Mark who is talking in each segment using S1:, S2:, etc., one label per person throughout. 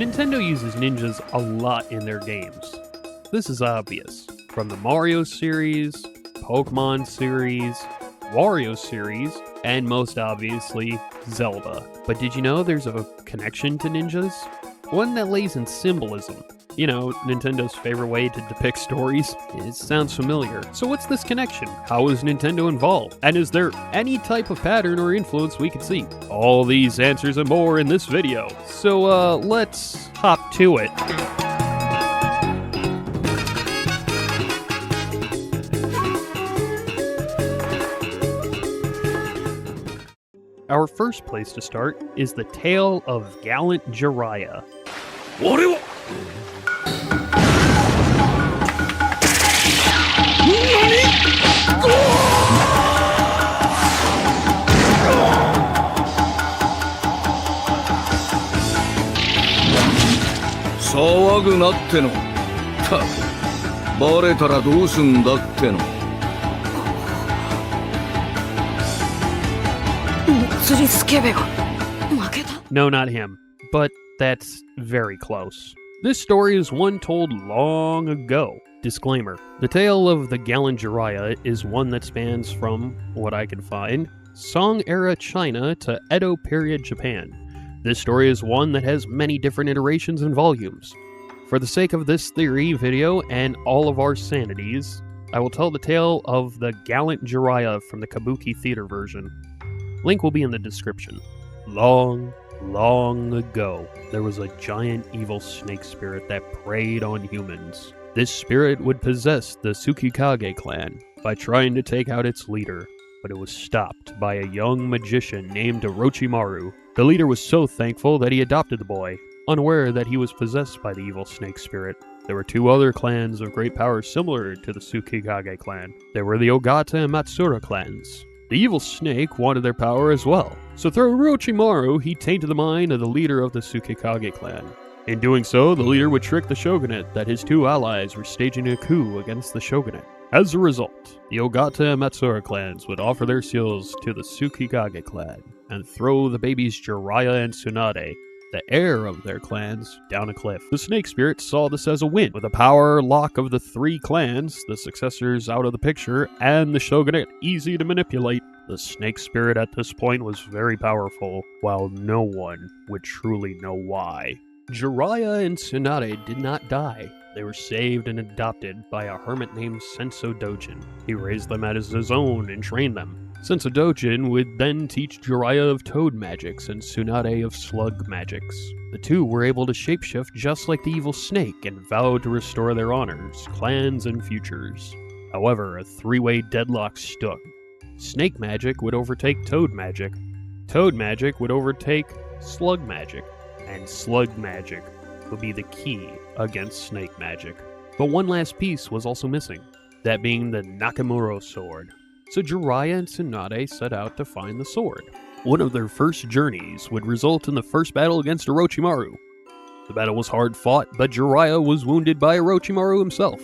S1: Nintendo uses ninjas a lot in their games. This is obvious. From the Mario series, Pokemon series, Wario series, and most obviously, Zelda. But did you know there's a connection to ninjas? One that lays in symbolism. You know, Nintendo's favorite way to depict stories. It sounds familiar. So what's this connection? How is Nintendo involved? And is there any type of pattern or influence we can see? All these answers and more in this video. So let's hop to it. Our first place to start is the Tale of Gallant Jiraiya. No, not him, but that's very close. This story is one told long ago. Disclaimer: the tale of the Gallant Jiraiya is one that spans from, what I can find, Song-era China to Edo period Japan. This story is one that has many different iterations and volumes. For the sake of this theory video and all of our sanities, I will tell the tale of the Gallant Jiraiya from the Kabuki theater version. Link will be in the description. Long ago, there was a giant evil snake spirit that preyed on humans. This spirit would possess the Tsukikage clan by trying to take out its leader, but it was stopped by a young magician named Orochimaru. The leader was so thankful that he adopted the boy, unaware that he was possessed by the evil snake spirit. There were two other clans of great power similar to the Tsukikage clan. There were the Ogata and Matsura clans. The evil snake wanted their power as well, so through Orochimaru, he tainted the mind of the leader of the Tsukikage clan. In doing so, the leader would trick the shogunate that his two allies were staging a coup against the shogunate. As a result, the Ogata and Matsura clans would offer their seals to the Tsukikage clan and throw the babies Jiraiya and Tsunade, the heir of their clans, down a cliff. The snake spirit saw this as a win. With the power lock of the three clans, the successors out of the picture, and the shogunate easy to manipulate, the snake spirit at this point was very powerful, while no one would truly know why. Jiraiya and Tsunade did not die. They were saved and adopted by a hermit named Senso Dojin. He raised them as his own and trained them. Senso Dojin would then teach Jiraiya of toad magics and Tsunade of slug magics. The two were able to shapeshift just like the evil snake and vowed to restore their honors, clans, and futures. However, a three-way deadlock stood. Snake magic would overtake toad magic magic would overtake slug magic, and slug magic would be the key against snake magic. But one last piece was also missing, that being the Nakamura sword. So Jiraiya and Tsunade set out to find the sword. One of their first journeys would result in the first battle against Orochimaru. The battle was hard fought, but Jiraiya was wounded by Orochimaru himself.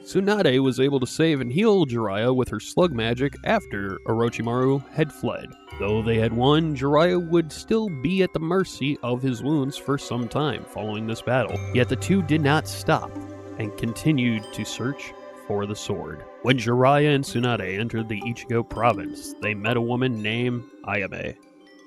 S1: Tsunade was able to save and heal Jiraiya with her slug magic after Orochimaru had fled. Though they had won, Jiraiya would still be at the mercy of his wounds for some time following this battle. Yet the two did not stop and continued to search for the sword. When Jiraiya and Tsunade entered the Ichigo province, they met a woman named Ayame,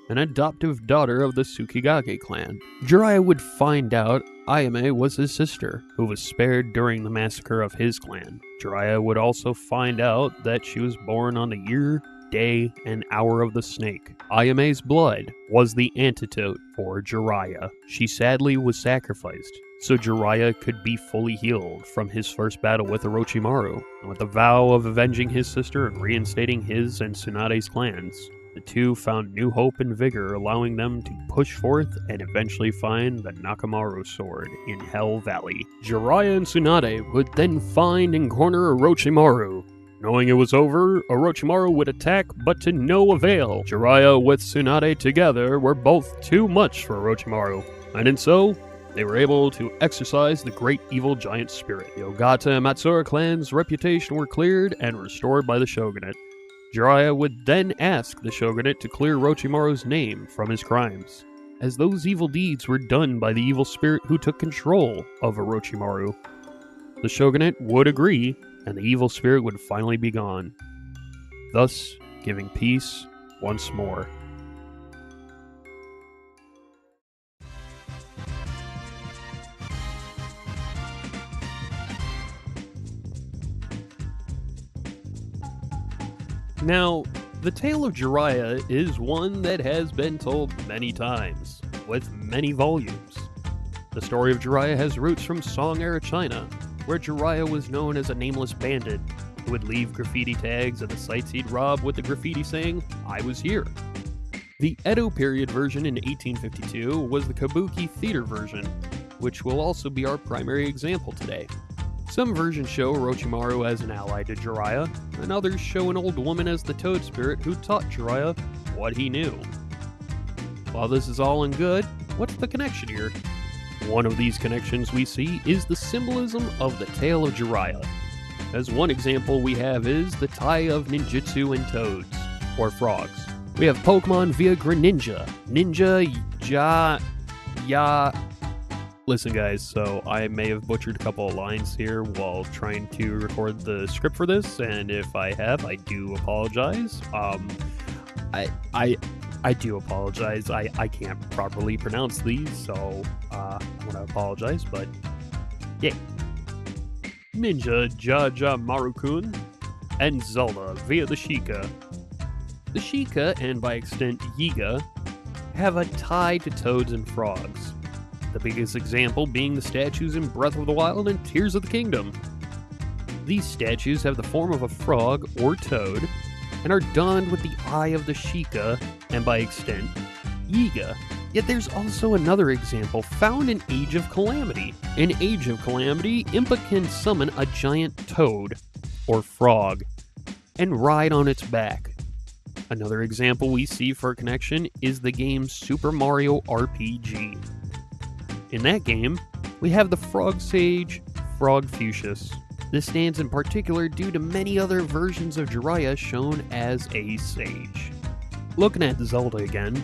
S1: an adoptive daughter of the Tsukikage clan. Jiraiya would find out Ayame was his sister, who was spared during the massacre of his clan. Jiraiya would also find out that she was born on the year, day, and hour of the snake. Ayame's blood was the antidote for Jiraiya. She sadly was sacrificed, so Jiraiya could be fully healed from his first battle with Orochimaru. And with the vow of avenging his sister and reinstating his and Tsunade's clans, the two found new hope and vigor, allowing them to push forth and eventually find the Nakamura sword in Hell Valley. Jiraiya and Tsunade would then find and corner Orochimaru. Knowing it was over, Orochimaru would attack, but to no avail. Jiraiya with Tsunade together were both too much for Orochimaru, and in so, they were able to exorcise the great evil giant spirit. The Ogata and Matsura clans' reputation were cleared and restored by the shogunate. Jiraiya would then ask the shogunate to clear Orochimaru's name from his crimes, as those evil deeds were done by the evil spirit who took control of Orochimaru. The shogunate would agree, and the evil spirit would finally be gone, thus giving peace once more. Now, the Tale of Jiraiya is one that has been told many times, with many volumes. The story of Jiraiya has roots from Song-era China, where Jiraiya was known as a nameless bandit who would leave graffiti tags at the sites he'd rob with the graffiti saying, "I was here." The Edo period version in 1852 was the Kabuki theater version, which will also be our primary example today. Some versions show Orochimaru as an ally to Jiraiya, and others show an old woman as the toad spirit who taught Jiraiya what he knew. While this is all in good, what's the connection here? One of these connections we see is the symbolism of the Tale of Jiraiya. As one example we have is the tie of ninjutsu and toads, or frogs. We have Pokemon via Greninja, Ya. Listen guys, so I may have butchered a couple of lines here while trying to record the script for this, and if I have, I do apologize. I do apologize. I can't properly pronounce these, so I want to apologize, but yeah. Ninja Jaja Marukun and Zelda via the Sheikah. The Sheikah, and by extent Yiga, have a tie to toads and frogs. The biggest example being the statues in Breath of the Wild and Tears of the Kingdom. These statues have the form of a frog or toad, and are donned with the eye of the Sheikah, and by extent, Yiga. Yet there's also another example found in Age of Calamity. In Age of Calamity, Impa can summon a giant toad, or frog, and ride on its back. Another example we see for a connection is the game Super Mario RPG. In that game, we have the Frog Sage, Frogfucius. This stands in particular due to many other versions of Jiraiya shown as a sage. Looking at Zelda again,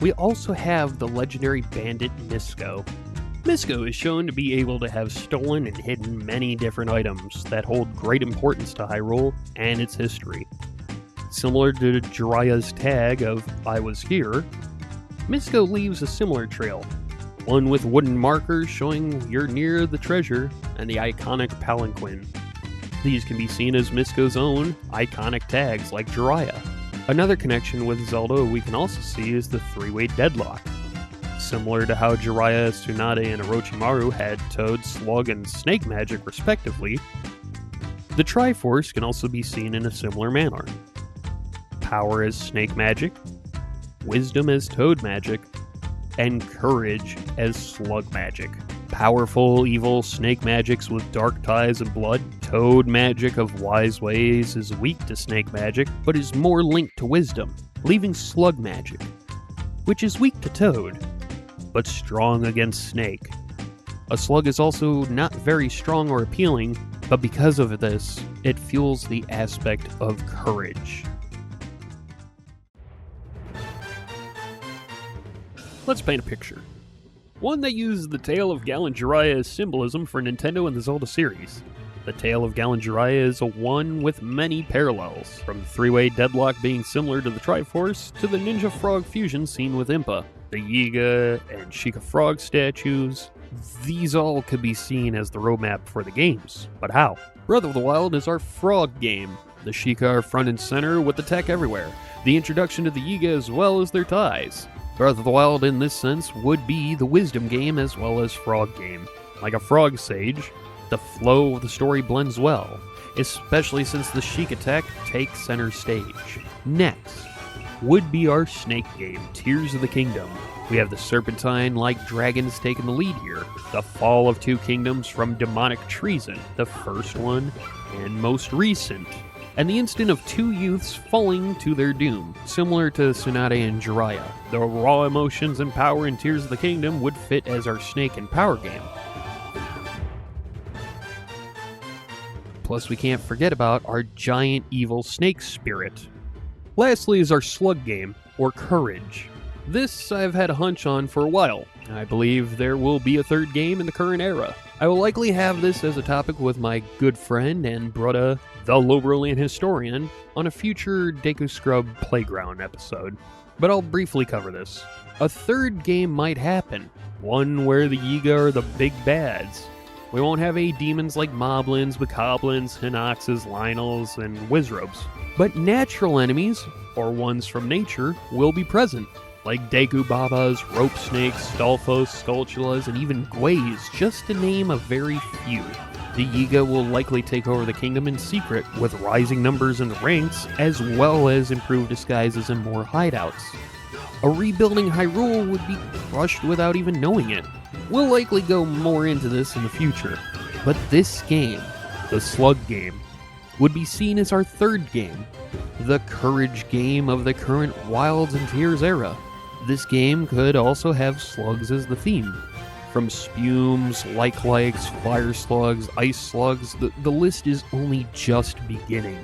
S1: we also have the legendary bandit Misko. Misko is shown to be able to have stolen and hidden many different items that hold great importance to Hyrule and its history. Similar to Jiraiya's tag of "I was here," Misko leaves a similar trail, one with wooden markers showing you're near the treasure, and the iconic palanquin. These can be seen as Misko's own iconic tags like Jiraiya. Another connection with Zelda we can also see is the three-way deadlock. Similar to how Jiraiya, Tsunade, and Orochimaru had Toad, Slug, and Snake magic respectively, the Triforce can also be seen in a similar manner. Power as Snake magic, Wisdom as Toad magic, and Courage as Slug magic. Powerful, evil Snake magics with dark ties and blood. Toad magic of wise ways is weak to Snake magic, but is more linked to Wisdom, leaving Slug magic, which is weak to Toad, but strong against Snake. A Slug is also not very strong or appealing, but because of this, it fuels the aspect of courage. Let's paint a picture. One that uses the Tale of Gallant Jiraiya as symbolism for Nintendo and the Zelda series. The Tale of Gallant Jiraiya is a one with many parallels, from the three-way deadlock being similar to the Triforce, to the Ninja Frog fusion seen with Impa, the Yiga and Sheikah Frog statues. These all could be seen as the roadmap for the games, but how? Breath of the Wild is our frog game. The Sheikah are front and center with the tech everywhere, the introduction to the Yiga as well as their ties. Breath of the Wild in this sense would be the Wisdom game as well as Frog game. Like a Frog Sage, the flow of the story blends well, especially since the Sheikah tech takes center stage. Next would be our Snake game, Tears of the Kingdom. We have the serpentine-like dragons taking the lead here. The fall of two kingdoms from demonic treason, the first one and most recent. And the instant of two youths falling to their doom, similar to Tsunade and Jiraiya. The raw emotions and power in Tears of the Kingdom would fit as our Snake and Power game. Plus, we can't forget about our giant evil snake spirit. Lastly is our Slug game, or Courage. This I've had a hunch on for a while. I believe there will be a third game in the current era. I will likely have this as a topic with my good friend and brother, the Loberlian historian, on a future Deku Scrub Playground episode. But I'll briefly cover this. A third game might happen, one where the Yiga are the big bads. We won't have any demons like Moblins, Bokoblins, Hinoxes, Lionels, and Wizrobes. But natural enemies, or ones from nature, will be present, like Deku Babas, Rope Snakes, Stalfos, Skulltulas, and even Gways, just to name a very few. The Yiga will likely take over the kingdom in secret, with rising numbers in the ranks, as well as improved disguises and more hideouts. A rebuilding Hyrule would be crushed without even knowing it. We'll likely go more into this in the future, but this game, the Slug game, would be seen as our third game, the Courage game of the current Wilds and Tears era. This game could also have slugs as the theme. From spumes, likes, fire slugs, ice slugs, the list is only just beginning.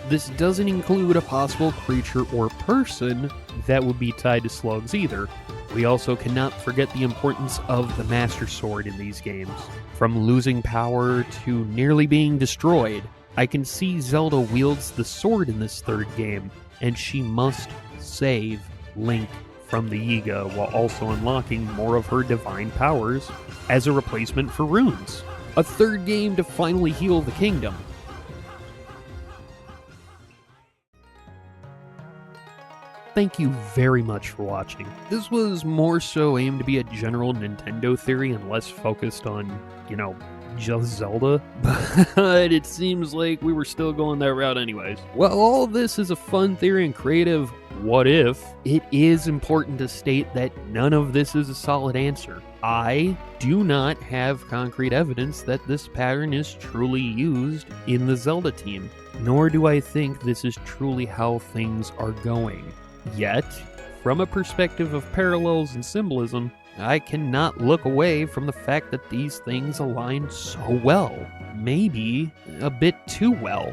S1: This doesn't include a possible creature or person that would be tied to slugs either. We also cannot forget the importance of the Master Sword in these games. From losing power to nearly being destroyed, I can see Zelda wields the sword in this third game, and she must save Link from the Yiga while also unlocking more of her divine powers as a replacement for runes. A third game to finally heal the kingdom. Thank you very much for watching. This was more so aimed to be a general Nintendo theory and less focused on, just Zelda, but it seems like we were still going that route anyways. While all of this is a fun theory and creative what if, it is important to state that none of this is a solid answer. I do not have concrete evidence that this pattern is truly used in the Zelda team, nor do I think this is truly how things are going. Yet, from a perspective of parallels and symbolism, I cannot look away from the fact that these things align so well. Maybe a bit too well.